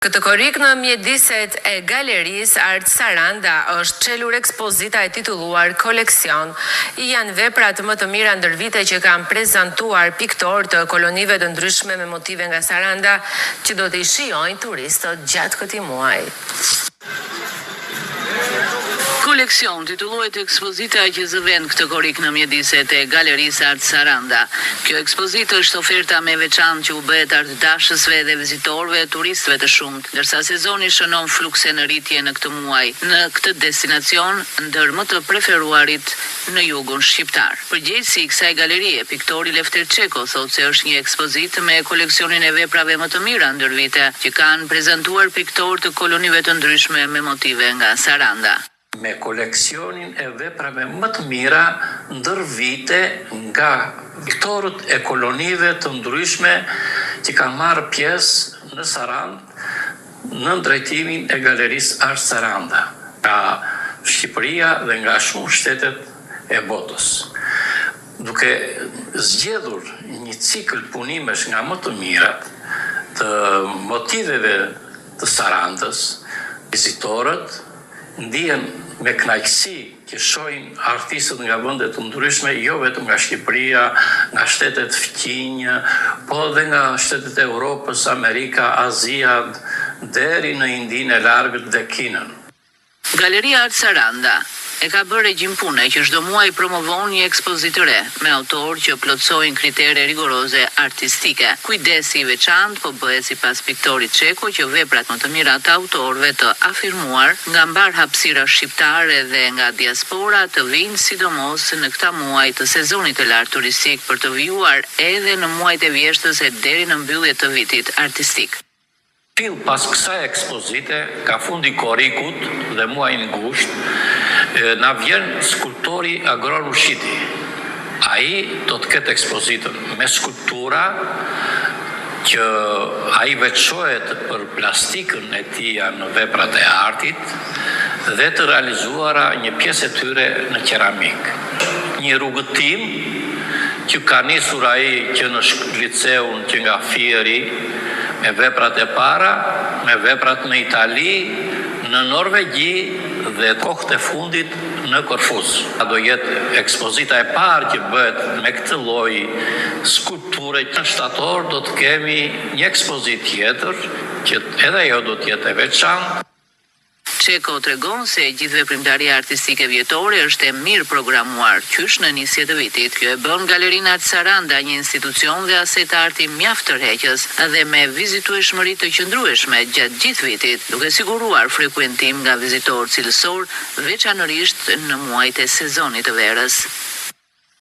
Këtë korik në mjediset e Galerisë Art Saranda është çelur ekspozita e titulluar Koleksion. Janë veprat më të mira ndër vite që kanë prezantuar piktorë të kolonive të ndryshme me motive nga Saranda, që do t'i shijojnë turistët gjatë këtij muaji. Koleksion titullohet ekspozita që zëvend këtë korik në mjediset e Galerisë Art Saranda. Kjo ekspozitë është oferta me veçantë që u bëhet artdashësve dhe vizitorëve turistëve të shumtë, ndërsa sezoni shënon flukse në rritje në këtë muaj në këtë destinacion ndër më të preferuarit në jugun shqiptar. Përgjegjësi i kësaj galerie, piktori Lefter Çeko thotë se është një ekspozitë me koleksionin e veprave më të mira ndër vite që kanë prezantuar piktorë të kolonive të ndryshme me motive nga Saranda. Me koleksionin e veprave më të mira ndër vite nga piktorët e kolonive të ndryshme që kanë marrë pjesë në Sarandë në drejtimin e Galerisë Art Saranda, nga Shqipëria dhe nga shumë shtetet e botës. Duke zgjedhur një cikël punimesh nga më të mirat të motiveve të Sarandës, vizitorët ndihen me kënaqësi që shohin artistët nga vende të ndryshme, jo vetëm nga Shqipëria, nga shtetet fqinj, po edhe nga shtetet e Europës, Amerika, Azia, deri në Indinë e Largët dhe Kinën. Galeria Art Saranda e ka bërë regjim pune që çdo muaj promovon një ekspozitë re me autorë që plotësojnë kritere rigoroze artistike. Kujdesi i veçantë po bëhet sipas piktorit Çeko që veprat më të mira të autorëve të afirmuar nga mbar hapësira shqiptare dhe nga diaspora të vinë sidomos në këta muaj të sezonit të lartë turistik për të vijuar edhe në muajt e vjeshtës e deri në mbyllje të vitit artistik. Pas kësaj ekspozite, ka fundi korikut dhe muajin gusht, na vjen skulptori Agron Ushiti. Ai do të ketë ekspozitën me skulptura që ai veçohet për plastikën e tij në veprat e artit dhe të realizuara një pjesë e tyre në keramik. Një rrugëtim që ka nisur ai që në liceun që nga Fieri, me veprat e para, me veprat në Itali, në Norvegji dhe kohët e fundit në Korfuz. Do jetë ekspozita e parë që bëhet me këtë lloj skulpture. Në shtator do të kemi një ekspozitë tjetër, që edhe ajo do të jetë e veçantë. Çeko tregon se gjithë veprimtaria artistike vjetore është e mirë programuar, qysh në nisje të vitit. Kjo e bën Galerinë Art Saranda një institucion dhe aset arti mjaft tërheqës dhe me vizitueshmëri të qëndrueshme gjatë gjithë vitit, duke siguruar frekuentim nga vizitorë cilësor, veçanërisht në muajt e sezonit të verës.